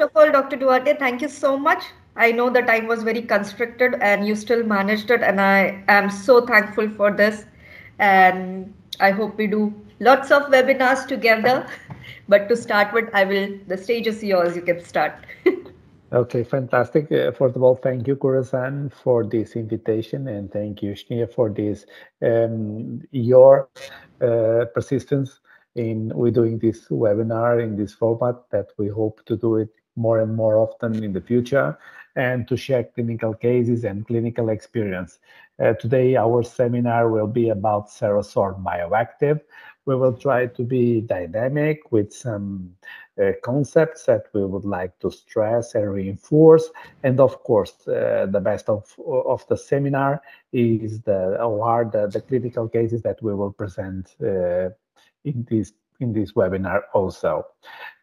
of all, Dr. Duarte, thank you so much. I know the time was very constricted and you still managed it, and I am so thankful for this. And I hope we do lots of webinars together. But to start with, the stage is yours. You can start. Okay, fantastic. First of all, thank you, Kurasan, for this invitation, and thank you, Shnia, for this your persistence in we doing this webinar in this format that we hope to do it more and more often in the future, and to share clinical cases and clinical experience. Today, our seminar will be about CERASORB Bioactive. We will try to be dynamic with some concepts that we would like to stress and reinforce. And of course, the best of the seminar is the clinical cases that we will present in this webinar also.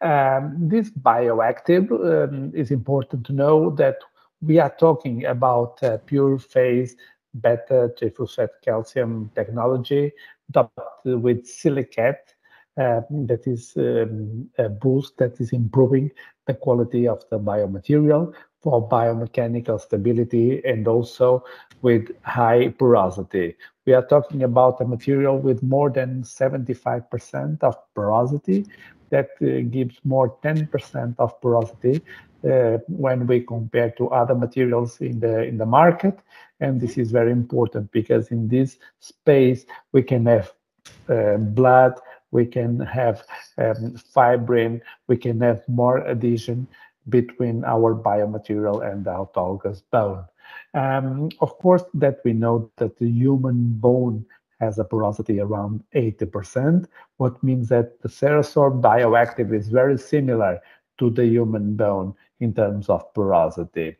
This bioactive is important to know that we are talking about pure phase beta triphosphate calcium technology topped with silicate that is a boost that is improving the quality of the biomaterial for biomechanical stability and also with high porosity. We are talking about a material with more than 75% of porosity that gives more 10% of porosity when we compare to other materials in the market. And this is very important because in this space we can have blood, we can have fibrin, we can have more adhesion between our biomaterial and the autologous bone. Of course, that we know that the human bone has a porosity around 80%, what means that the CERASORB Bioactive is very similar to the human bone in terms of porosity.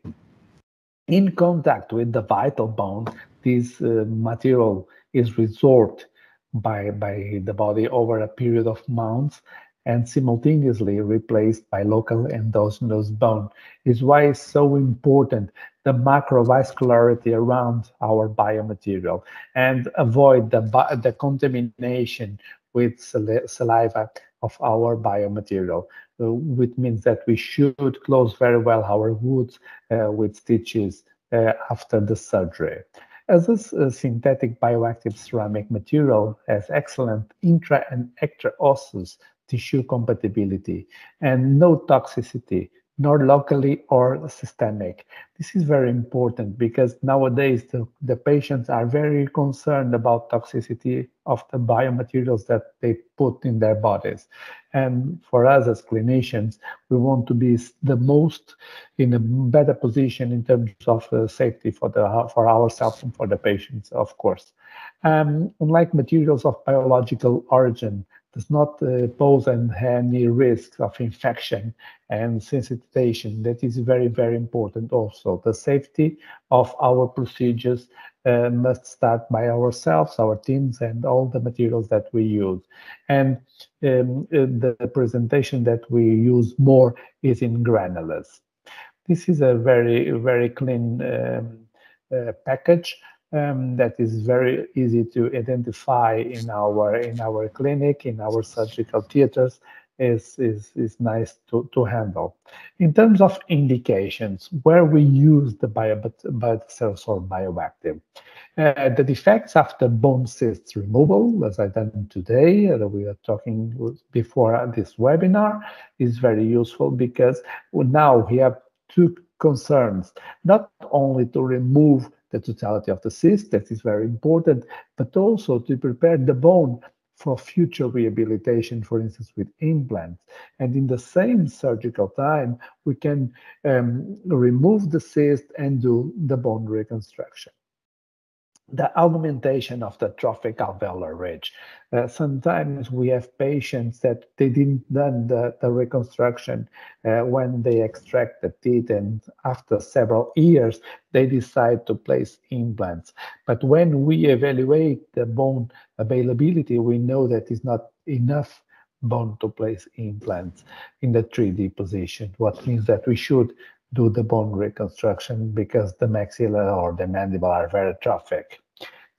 In contact with the vital bone, this material is resorbed by the body over a period of months and simultaneously replaced by local endogenous bone. Is why it's so important the macrovascularity around our biomaterial and avoid the contamination with saliva of our biomaterial, which means that we should close very well our wounds with stitches after the surgery. As this synthetic bioactive ceramic material has excellent intra and extra-osseous tissue compatibility and no toxicity, nor locally or systemic. This is very important because nowadays the patients are very concerned about toxicity of the biomaterials that they put in their bodies. And for us as clinicians, we want to be the most in a better position in terms of safety for ourselves and for the patients, of course. Unlike materials of biological origin, does not pose any risks of infection and sensitization. That is very, very important also. The safety of our procedures must start by ourselves, our teams, and all the materials that we use. And the presentation that we use more is in granulars. This is a very, very clean package. That is very easy to identify in our clinic, in our surgical theaters, is nice to handle. In terms of indications, where we use the CERASORB Bioactive, the defects after bone cysts removal, as I done today, that we are talking before this webinar, is very useful because now we have two concerns, not only to remove the totality of the cyst, that is very important, but also to prepare the bone for future rehabilitation, for instance, with implants. And in the same surgical time, we can remove the cyst and do the bone reconstruction. The augmentation of the trophic alveolar ridge. Sometimes we have patients that they didn't done the reconstruction when they extract the teeth, and after several years they decide to place implants. But when we evaluate the bone availability, we know that it's not enough bone to place implants in the 3D position, what means that we should do the bone reconstruction because the maxilla or the mandible are very trophic.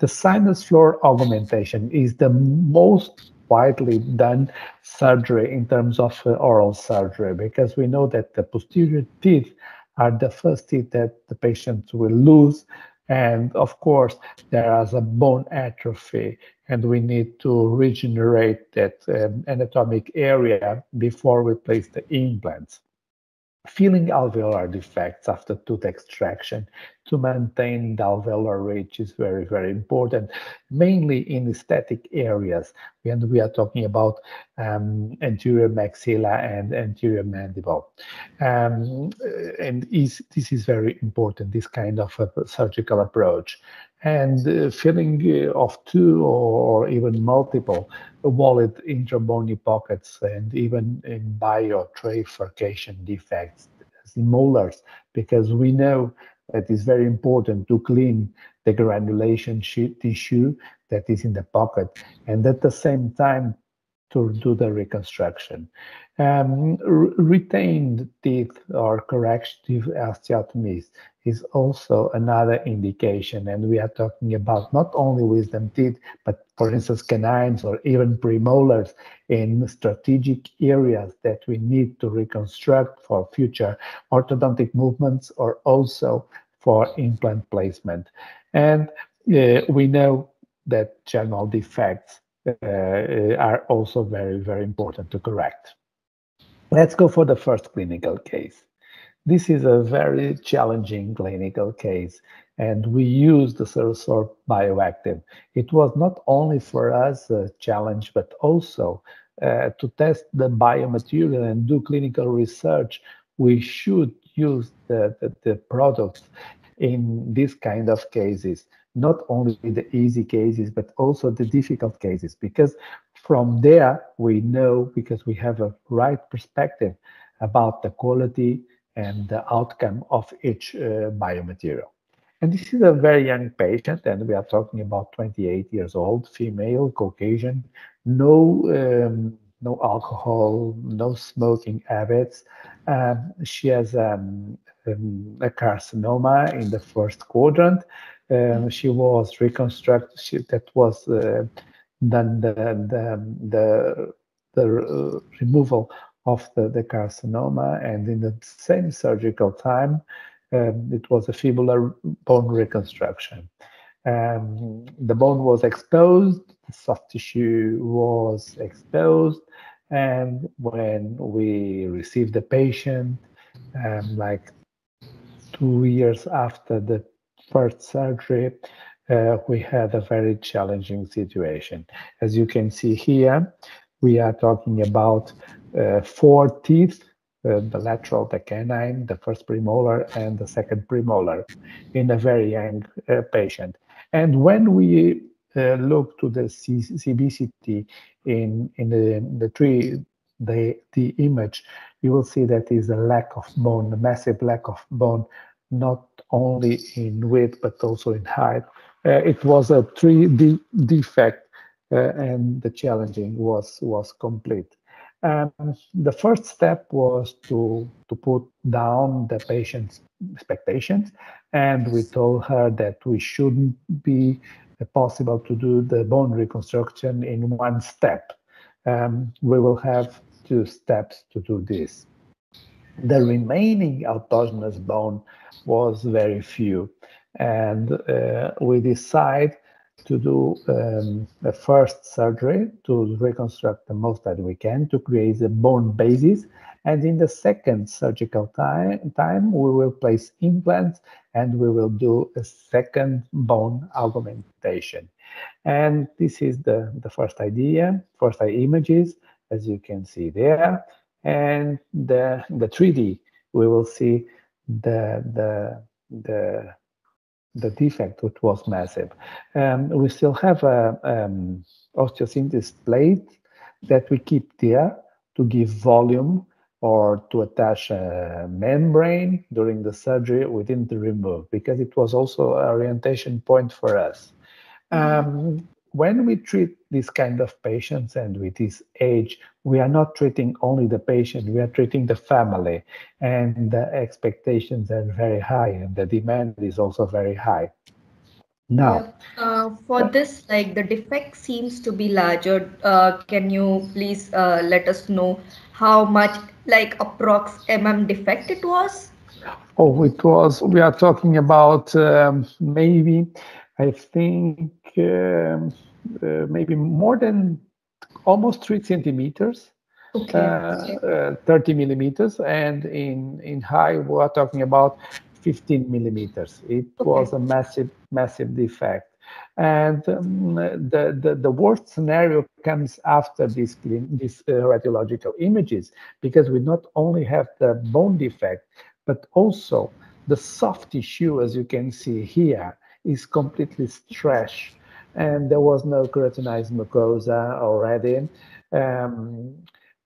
The sinus floor augmentation is the most widely done surgery in terms of oral surgery, because we know that the posterior teeth are the first teeth that the patient will lose. And of course, there is a bone atrophy, and we need to regenerate that anatomic area before we place the implants. Filling alveolar defects after tooth extraction to maintain the alveolar ridge is very, very important, mainly in aesthetic areas when we are talking about anterior maxilla and anterior mandible. And this is very important, this kind of a surgical approach. And filling of two or even multiple wallet intrabony pockets and even in biotrifurcation defects, molars, because we know that it's very important to clean the granulation tissue that is in the pocket, and at the same time to do the reconstruction. Retained teeth or corrective osteotomies is also another indication, and we are talking about not only wisdom teeth, but for instance, canines or even premolars in strategic areas that we need to reconstruct for future orthodontic movements or also for implant placement. And we know that general defects are also very, very important to correct. Let's go for the first clinical case. This is a very challenging clinical case, and we used the CERASORB Bioactive. It was not only for us a challenge, but also to test the biomaterial and do clinical research. We should use the products in this kind of cases, not only the easy cases, but also the difficult cases, because from there we know, because we have a right perspective about the quality and the outcome of each biomaterial. And this is a very young patient, and we are talking about 28 years old, female, Caucasian, no alcohol, no smoking habits. She has a carcinoma in the first quadrant. She was reconstructed. That was done the removal of the carcinoma, and in the same surgical time, it was a fibular bone reconstruction. The bone was exposed, the soft tissue was exposed, and when we received the patient, like 2 years after the first surgery, we had a very challenging situation. As you can see here, we are talking about 4 teeth, the lateral, the canine, the first premolar, and the second premolar in a very young patient. And when we look to the CBCT in the image, you will see that is a lack of bone, a massive lack of bone, not only in width but also in height. It was a 3D defect, and the challenging was complete. The first step was to put down the patient's expectations, and we told her that we shouldn't be possible to do the bone reconstruction in one step. We will have 2 steps to do this. The remaining autogenous bone was very few, and we decide to do the first surgery to reconstruct the most that we can to create a bone basis, and in the second surgical time we will place implants and we will do a second bone augmentation. And this is the first idea, first images, as you can see there. And the 3D, we will see the defect, which was massive. We still have a osteosynthesis plate that we keep there to give volume or to attach a membrane during the surgery. We didn't remove because it was also an orientation point for us. When we treat this kind of patients and with this age, we are not treating only the patient, we are treating the family, and the expectations are very high and the demand is also very high. Now, Yep. For this, like the defect seems to be larger. Can you please let us know how much, like approx defect it was? oh, we are talking about maybe, I think, maybe more than almost 3 centimeters, Okay. 30 millimeters, and in high, we're talking about 15 millimeters. It Okay. was a massive defect. And the worst scenario comes after these radiological images, because we not only have the bone defect, but also the soft tissue, as you can see here, is completely stretched, and there was no keratinized mucosa already. Um,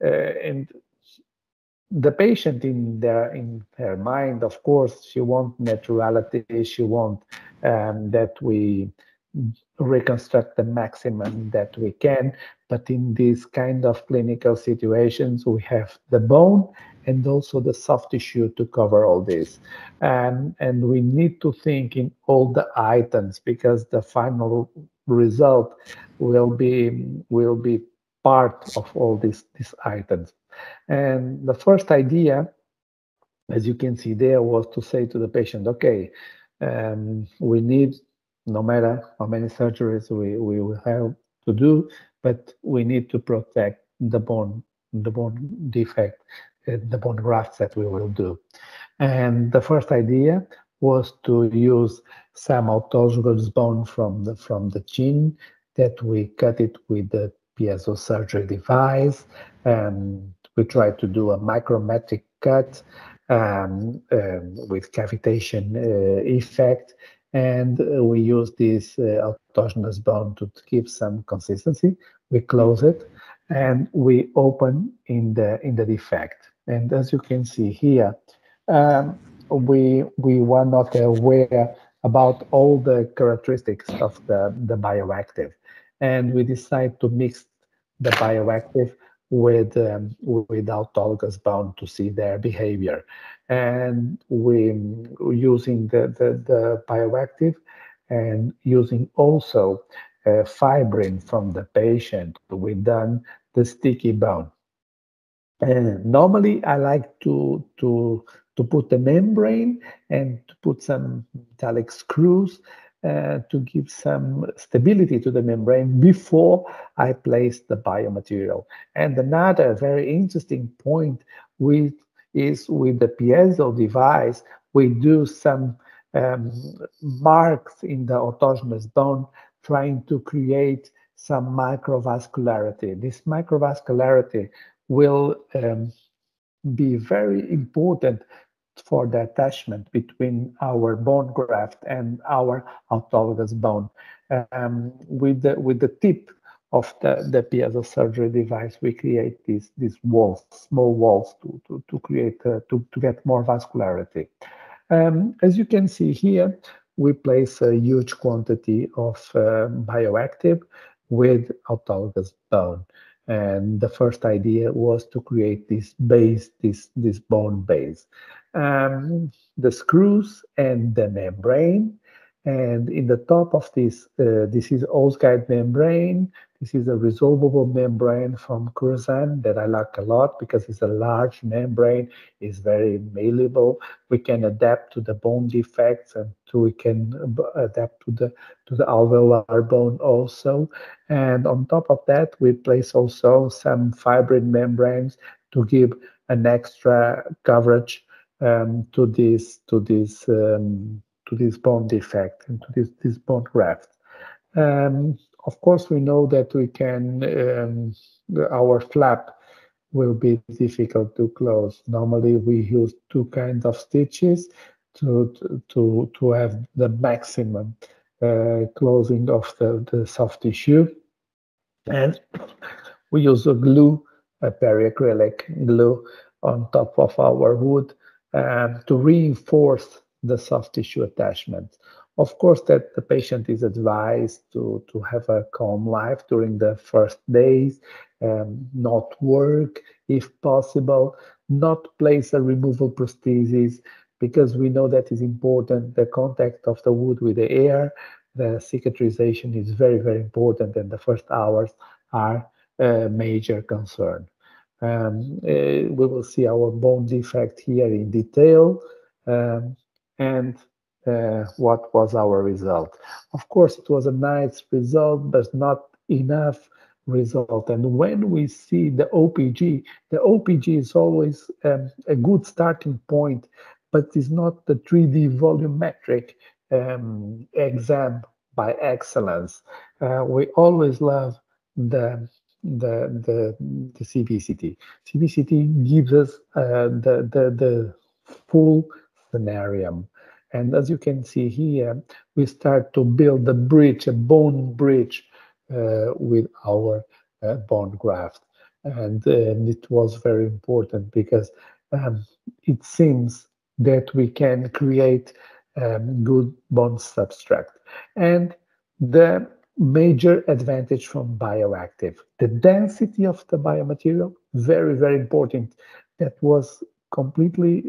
and the patient in her mind, of course, she want naturality. She want that we reconstruct the maximum that we can. But in these kind of clinical situations, we have the bone and also the soft tissue to cover all this. And we need to think in all the items, because the final result will be part of all these items. And the first idea, as you can see there, was to say to the patient, okay, we need, no matter how many surgeries we will have to do, but we need to protect the bone defect, the bone grafts that we will do. And the first idea was to use some autologous bone from the chin, that we cut it with the piezo surgery device. We tried to do a micrometric cut with cavitation effect, and we use this autogenous bone to give some consistency. We close it and we open in the defect. And as you can see here, um, we were not aware about all the characteristics of the bioactive, and we decided to mix the bioactive with autologous bone to see their behavior. And we using the bioactive, and using also fibrin from the patient, we done the sticky bone. Normally, I like to put the membrane and to put some metallic screws to give some stability to the membrane before I place the biomaterial. And another very interesting point with is with the piezo device, we do some um, marks in the autogenous bone, trying to create some microvascularity. This microvascularity will be very important for the attachment between our bone graft and our autologous bone. With the tip of the piezo surgery device, we create these walls, small walls, to create to get more vascularity. As you can see here, we place a huge quantity of bioactive with autologous bone. And the first idea was to create this base, this bone base. The screws and the membrane. And in the top of this is Osguide membrane. This is a resolvable membrane from Curasan that I like a lot, because it's a large membrane, it's very malleable. We can adapt to the bone defects, and we can adapt to the alveolar bone also. And on top of that, we place also some fibrin membranes to give an extra coverage to this bone defect and to this bone graft. Of course, we know that we can our flap will be difficult to close. Normally, we use two kinds of stitches to have the maximum closing of the soft tissue. And we use a glue, a periacrylic glue, on top of our wood to reinforce the soft tissue attachment. Of course, that the patient is advised to have a calm life during the first days, not work if possible, not place a removal prosthesis, because we know that is important, the contact of the wood with the air. the cicatrization is very, very important, and the first hours are a major concern. We will see our bone defect here in detail, and what was our result. Of course, it was a nice result, but not enough result. And when we see the OPG is always a good starting point, but it's not the 3D volumetric exam by excellence. We always love the the CBCT. CBCT gives us the full scenario. And as you can see here, we start to build a bridge, a bone bridge with our bone graft. And it was very important because it seems that we can create good bone substrate. And the major advantage from bioactive, the density of the biomaterial, very, very important. That was completely,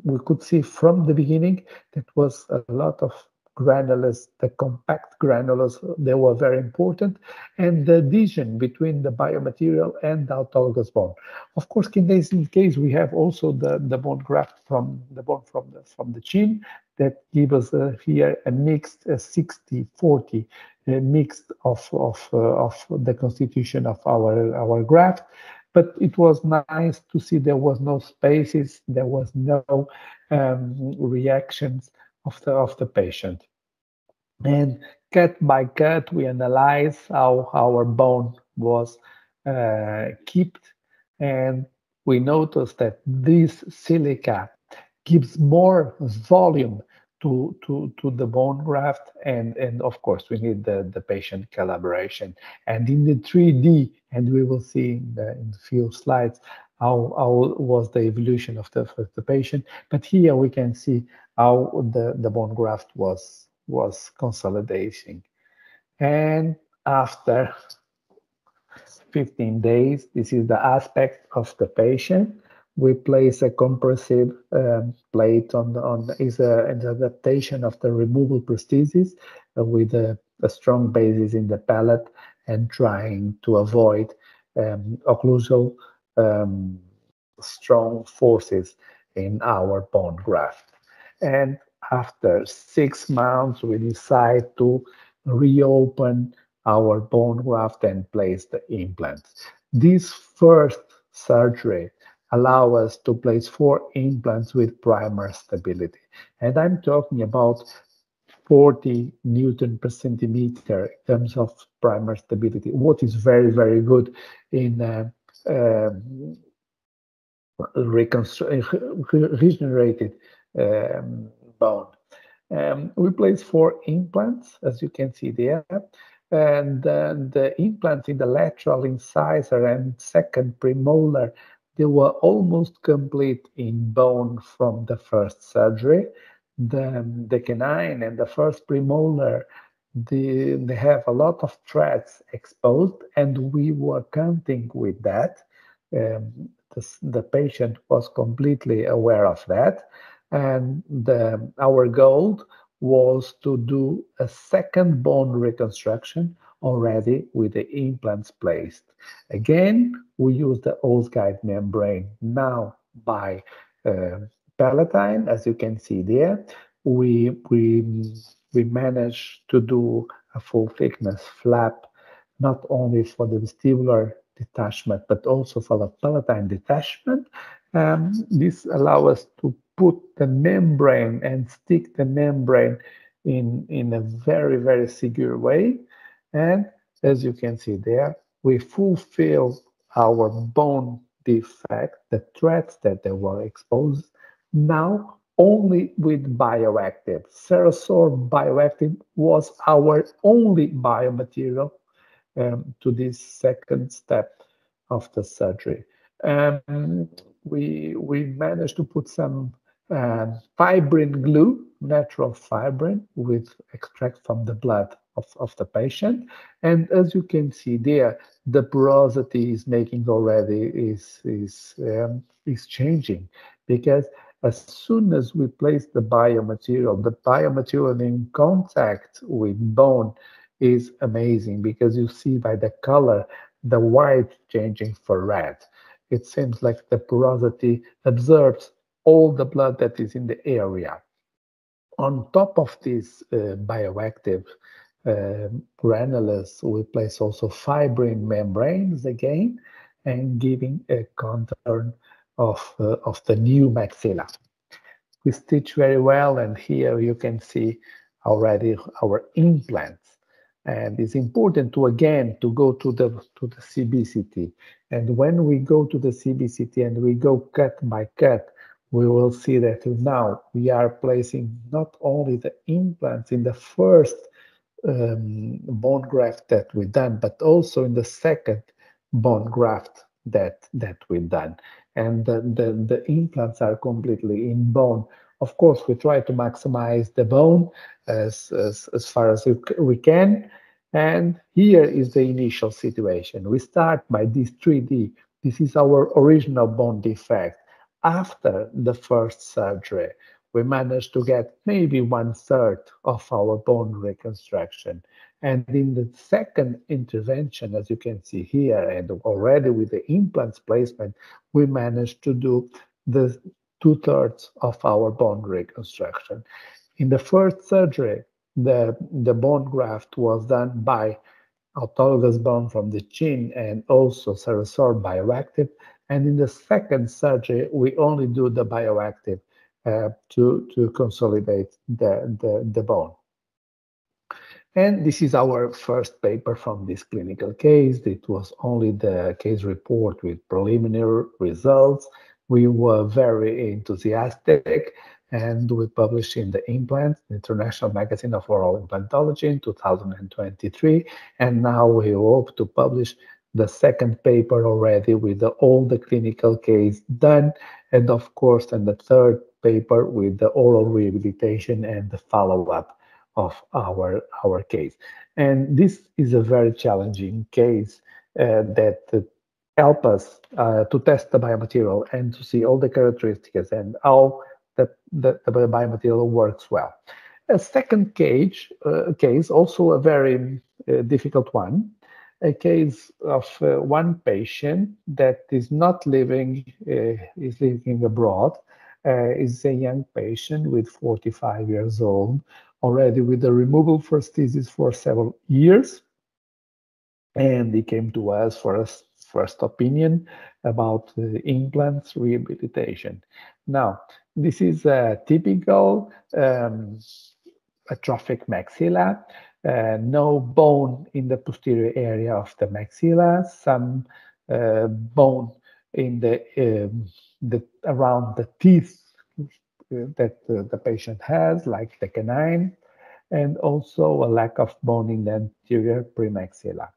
we could see from the beginning, that was a lot of granulars, the compact granulars, they were very important, and the adhesion between the biomaterial and the autologous bone. Of course, in this case, we have also the bone graft from the bone from the chin that give us here a mixed 60-40 mixed of the constitution of our graft. But it was nice to see there was no spaces, there was no reactions of the patient. And cut by cut, we analyze how our bone was kept, and we noticed that this silica gives more volume to the bone graft, and of course we need the patient collaboration. And in the 3D, and we will see in a few slides how was the evolution of the patient, but here we can see how the bone graft was consolidating. And after 15 days, this is the aspect of the patient. We place a compressive plate is an adaptation of the removable prosthesis with a strong basis in the palate and trying to avoid occlusal strong forces in our bone graft. And after 6 months, we decide to reopen our bone graft and place the implants. This first surgery allow us to place 4 implants with primer stability. And I'm talking about 40 Newton per centimeter in terms of primer stability, what is very, very good in regenerated bone. We place 4 implants, as you can see there, and the implants in the lateral incisor and second premolar, they were almost complete in bone from the first surgery. The canine and the first premolar, they have a lot of threads exposed, and we were counting with that. The patient was completely aware of that, and our goal was to do a second bone reconstruction already with the implants placed. Again, we use the Osguide membrane now by Palatine, as you can see there. We managed to do a full thickness flap, not only for the vestibular detachment, but also for the palatine detachment. This allows us to put the membrane and stick the membrane in a very, very secure way. And as you can see there, we fulfill our bone defect, the threads that they were exposed, now only with bioactive. CERASORB Bioactive was our only biomaterial to this second step of the surgery. We managed to put some fibrin glue, natural fibrin, with extract from the blood of the patient. And as you can see there, the porosity is making already is changing, because As soon as we place the biomaterial in contact with bone is amazing because you see by the color the white changing for red. It seems like the porosity absorbs all the blood that is in the area. On top of this bioactive granules, we place also fibrin membranes again and giving a contour of the new maxilla. We stitch very well, and here you can see already our implants. And it's important to again to go to the CBCT. And when we go to the CBCT and we go cut by cut, we will see that now we are placing not only the implants in the first bone graft that we done, but also in the second bone graft that we done. And the implants are completely in bone. Of course, we try to maximize the bone as far as we can. And here is the initial situation. We start by this 3D. This is our original bone defect. After the first surgery, we managed to get maybe 1/3 of our bone reconstruction. And in the second intervention, as you can see here, and already with the implants placement, we managed to do the 2/3 of our bone reconstruction. In the first surgery, the bone graft was done by autologous bone from the chin and also CERASORB Bioactive. And in the second surgery, we only do the bioactive to consolidate the bone. And this is our first paper from this clinical case. It was only the case report with preliminary results. We were very enthusiastic and we published in the Implant, the International Magazine of Oral Implantology in 2023. And now we hope to publish the second paper already with all the clinical case done. And of course, and the third paper with the oral rehabilitation and the follow-up of our case. And this is a very challenging case that help us to test the biomaterial and to see all the characteristics and how the biomaterial works well. A second case, also a very difficult one, a case of one patient that is not living, is living abroad, is a young patient with 45 years old, already with the removal prosthesis for several years. And he came to us for a first opinion about implants rehabilitation. Now, this is a typical atrophic maxilla, no bone in the posterior area of the maxilla, some bone in the around the teeth that the patient has, like the canine, and also a lack of bone in the anterior premaxilla.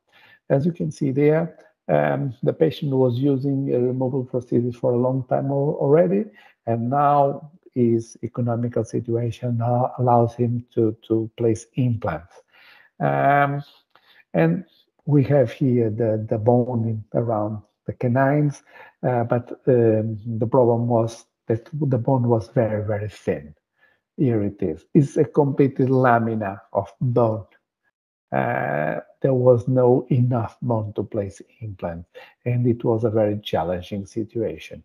As you can see there, the patient was using a removal prosthesis for a long time already, and now his economical situation now allows him to place implants. And we have here the bone around the canines, but the problem was that the bone was very, very thin. Here it is. It's a completed lamina of bone. There was no enough bone to place implants, and it was a very challenging situation.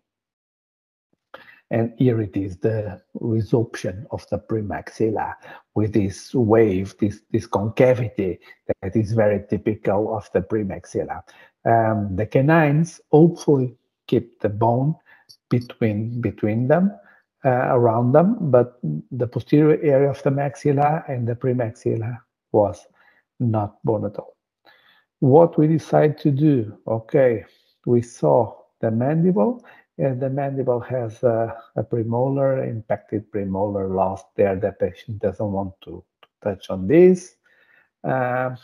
And here it is, the resorption of the premaxilla with this wave, this concavity that is very typical of the premaxilla. The canines hopefully keep the bone between them, around them, but the posterior area of the maxilla and the premaxilla was not bone at all. What we decide to do, okay, we saw the mandible, and the mandible has a premolar, impacted premolar lost there. The patient doesn't want to touch on this,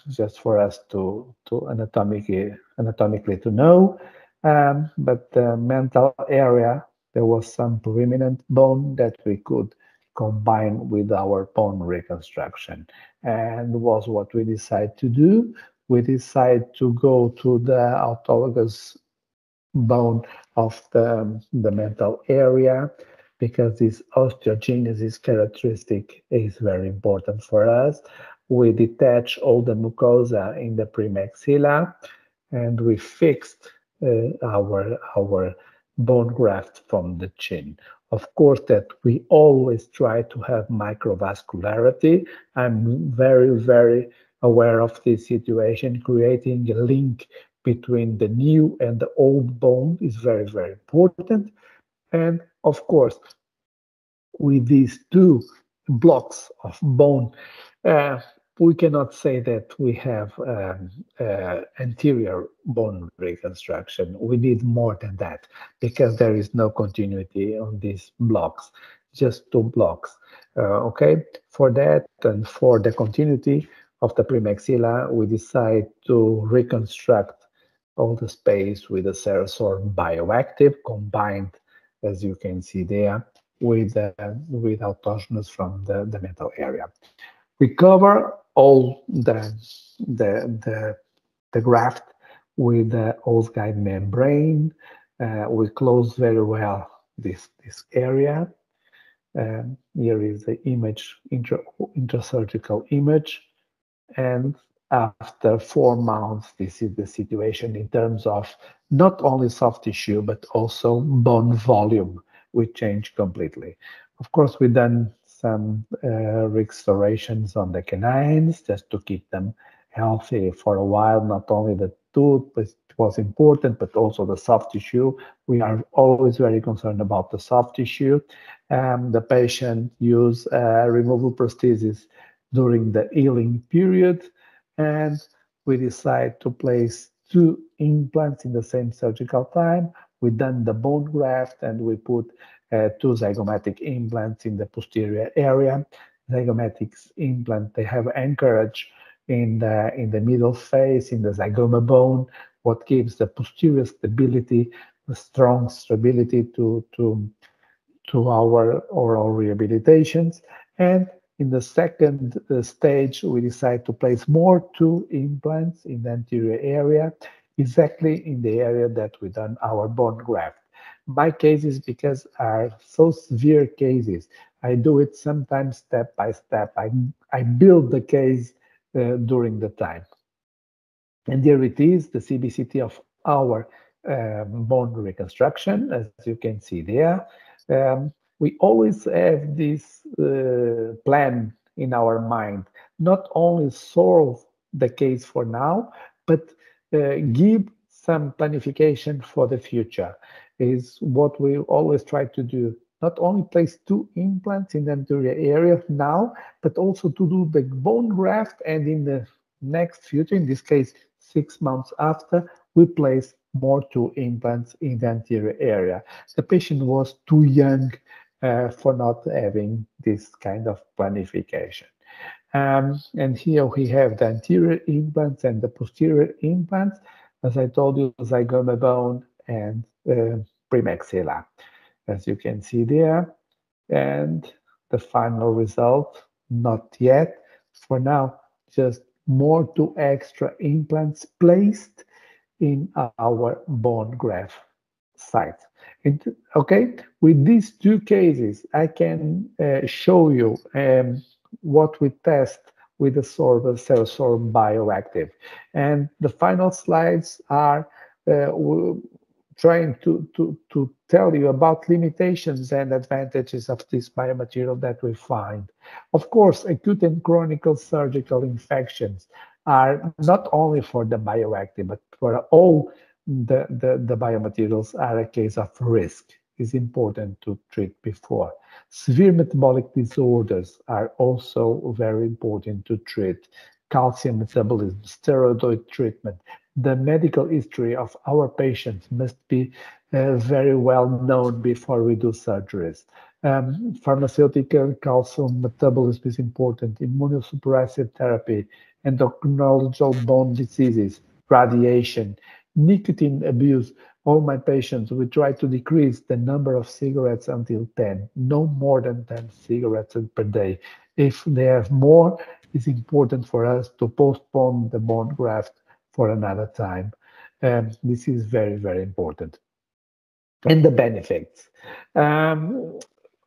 just for us to anatomically to know. But the mental area, there was some prominent bone that we could combine with our bone reconstruction, and was what we decided to do. We decided to go to the autologous bone of the mental area because this osteogenesis characteristic is very important for us. We detach all the mucosa in the premaxilla, and we fixed our bone graft from the chin. Of course, that we always try to have microvascularity. I'm very aware of this situation. Creating a link between the new and the old bone is very important. And of course, with these two blocks of bone, uh, we cannot say that we have anterior bone reconstruction. We need more than that because there is no continuity on these blocks, just two blocks. Okay, for that and for the continuity of the premaxilla, we decide to reconstruct all the space with the CERASORB Bioactive combined, as you can see there, with autogenous from the metal area. We cover all the graft with the Osguide membrane. We close very well this area. Here is the image, intrasurgical image. And after 4 months, this is the situation in terms of not only soft tissue, but also bone volume, which changed completely. Of course, we done some restorations on the canines just to keep them healthy for a while. Not only the tooth was important, but also the soft tissue. We are always very concerned about the soft tissue. The patient used removable prosthesis during the healing period, and we decide to place two implants in the same surgical time. We done the bone graft and we put two zygomatic implants in the posterior area. Zygomatic implant, they have anchorage in the middle face, in the zygoma bone, what gives the posterior stability, the strong stability to our oral rehabilitations. And in the second stage, we decide to place more two implants in the anterior area, exactly in the area that we done our bone graft. My cases, because are so severe cases, I do it sometimes step by step. I build the case during the time. And here it is, the CBCT of our bone reconstruction, as you can see there. We always have this plan in our mind, not only solve the case for now, but give some planification for the future, is what we always try to do. Not only place two implants in the anterior area now, but also to do the bone graft, and in the next future, in this case, 6 months after, we place more two implants in the anterior area. The patient was too young for not having this kind of planification. And here we have the anterior implants and the posterior implants. As I told you, zygoma bone and premaxilla, as you can see there. And the final result, not yet. For now, just more two extra implants placed in our bone graft site. Okay, with these two cases, I can show you what we test with the CERASORB Bioactive. And the final slides are trying to tell you about limitations and advantages of this biomaterial that we find. Of course, acute and chronic surgical infections are not only for the bioactive, but for all the biomaterials are a case of risk. It's important to treat before. Severe metabolic disorders are also very important to treat. Calcium metabolism, steroid treatment. The medical history of our patients must be very well known before we do surgeries. Pharmaceutical calcium metabolism is important. Immunosuppressive therapy, endocrinological bone diseases, radiation, nicotine abuse. All my patients, we try to decrease the number of cigarettes until 10, no more than 10 cigarettes per day. If they have more, it's important for us to postpone the bone graft for another time. This is very important. And the benefits.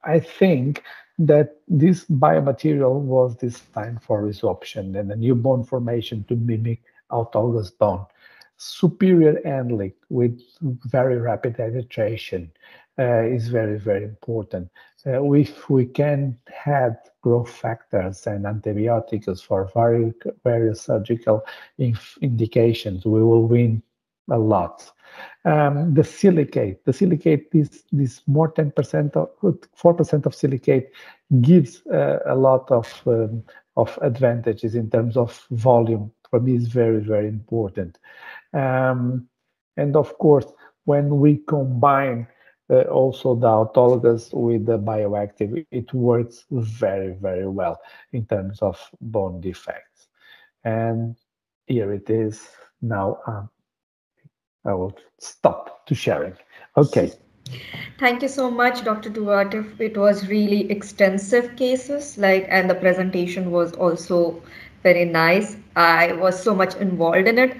I think that this biomaterial was designed for resorption and a new bone formation to mimic autologous bone. Superior handling with very rapid titration is very, very important. If we can add growth factors and antibiotics for various surgical indications, we will win a lot. The silicate, this more 10% of 4% of silicate gives a lot of advantages in terms of volume. For me, is very, very important. Um, and of course, when we combine also the autologous with the bioactive, it works very, very well in terms of bone defects. And here it is now. I will stop to sharing. Okay. Thank you so much, Dr. Duarte. It was really extensive cases, like, and the presentation was also very nice. I was so much involved in it,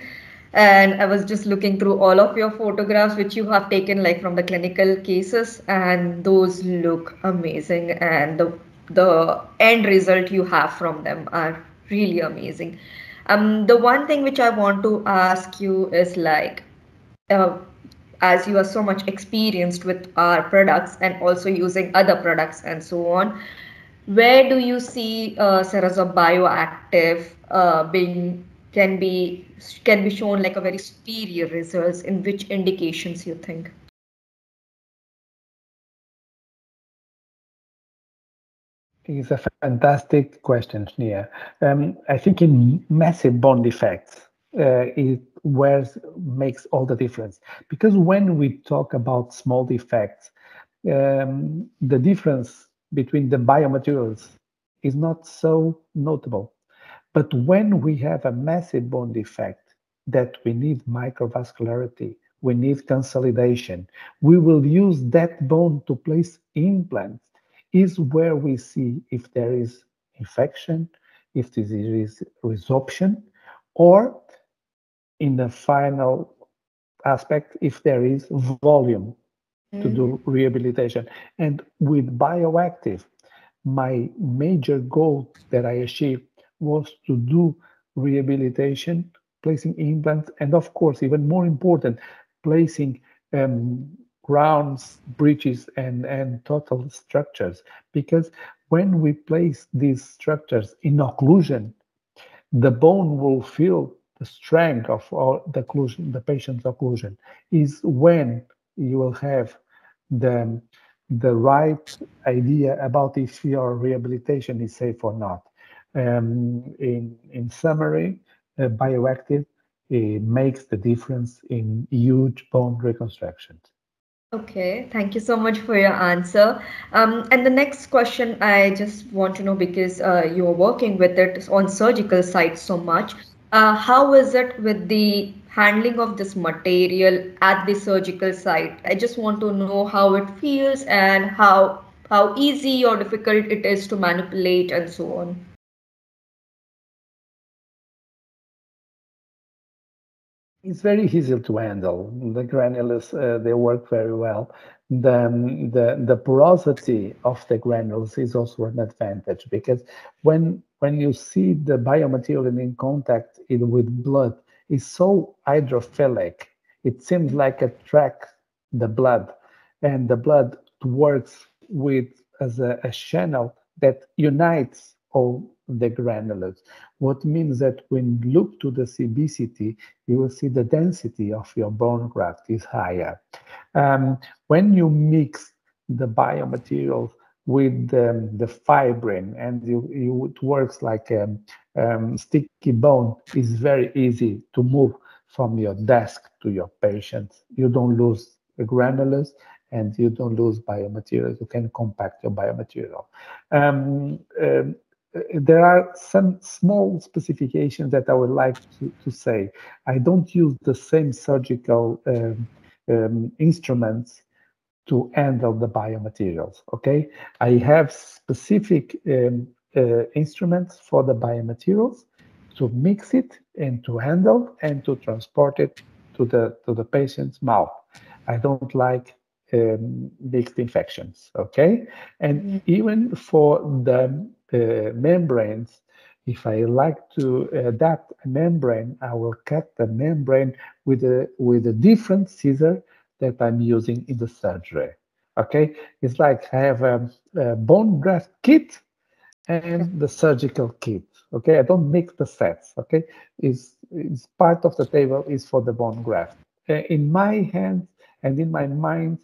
and I was just looking through all of your photographs, which you have taken, like from the clinical cases, and those look amazing, and the end result you have from them are really amazing. The one thing which I want to ask you is like, uh, as you are so much experienced with our products and also using other products and so on, where do you see CERASORB Bioactive being can be shown like a very superior results in which indications you think? It's a fantastic question, Shnia. I think in massive bond defects, it where makes all the difference. Because when we talk about small defects, the difference between the biomaterials is not so notable. But when we have a massive bone defect that we need microvascularity, we need consolidation, we will use that bone to place implants, is where we see if there is infection, if there is resorption, or in the final aspect, if there is volume to Mm. do rehabilitation. And with bioactive, my major goal that I achieved was to do rehabilitation, placing implants, and of course, even more important, placing um, grounds, bridges, and total structures. Because when we place these structures in occlusion, the bone will feel the strength of all the occlusion, the patient's occlusion, is when you will have the, the right idea about if your rehabilitation is safe or not. In summary, bioactive makes the difference in huge bone reconstructions. Okay, thank you so much for your answer. And the next question I just want to know, because you're working with it on surgical side so much, how is it with the handling of this material at the surgical site? I just want to know how it feels and how easy or difficult it is to manipulate and so on. It's very easy to handle. The granules, they work very well. The porosity of the granules is also an advantage because when you see the biomaterial in contact with blood, it's so hydrophilic. It seems like it tracks the blood, and the blood works with as a channel that unites all the granules. What means that when you look to the CBCT, you will see the density of your bone graft is higher. When you mix the biomaterials with the fibrin and it works like a sticky bone, it's very easy to move from your desk to your patient. You don't lose the granulars and you don't lose biomaterials. You can compact your biomaterial. Um, um, there are some small specifications that I would like to say. I don't use the same surgical instruments to handle the biomaterials. Okay, I have specific instruments for the biomaterials to mix it and to handle and to transport it to the patient's mouth. I don't like mixed infections, okay? And even for the membranes, if I like to adapt a membrane, I will cut the membrane with a different scissor that I'm using in the surgery. Okay, it's like I have a bone graft kit and the surgical kit. Okay, I don't mix the sets. Okay, is part of the table is for the bone graft. In my hands and in my mind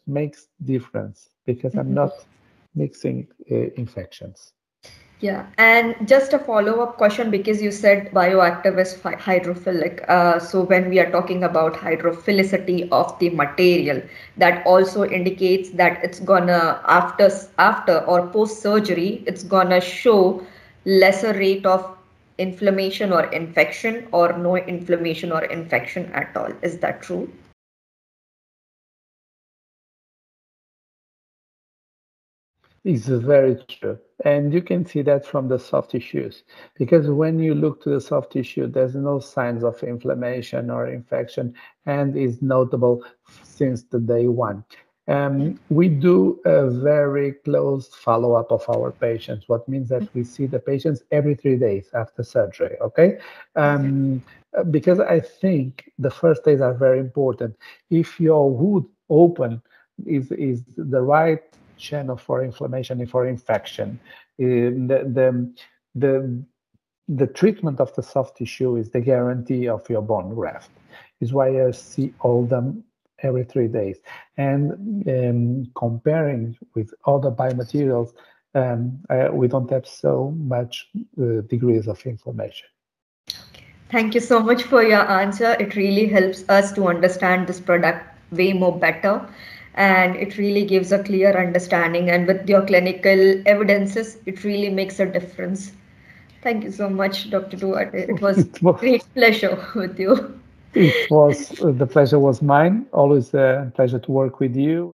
makes difference because I'm not mixing infections. Yeah, and just a follow-up question because you said bioactive is hydrophilic. So when we are talking about hydrophilicity of the material, that also indicates that it's gonna after or post surgery, it's gonna show lesser rate of inflammation or infection or no inflammation or infection at all. Is that true? It's very true. And you can see that from the soft tissues, because when you look to the soft tissue, there's no signs of inflammation or infection, and is notable since the day one. We do a very close follow-up of our patients, what means that we see the patients every 3 days after surgery, okay? Because I think the first days are very important. If your wound open is the right channel for inflammation and for infection. The, the treatment of the soft tissue is the guarantee of your bone graft. Is why I see all them every 3 days. And comparing with other biomaterials, we don't have so much degrees of inflammation. Thank you so much for your answer. It really helps us to understand this product way more better. And it really gives a clear understanding. And with your clinical evidences, it really makes a difference. Thank you so much, Dr. Duarte. It was It was, great pleasure with you. it was the pleasure was mine. Always a pleasure to work with you.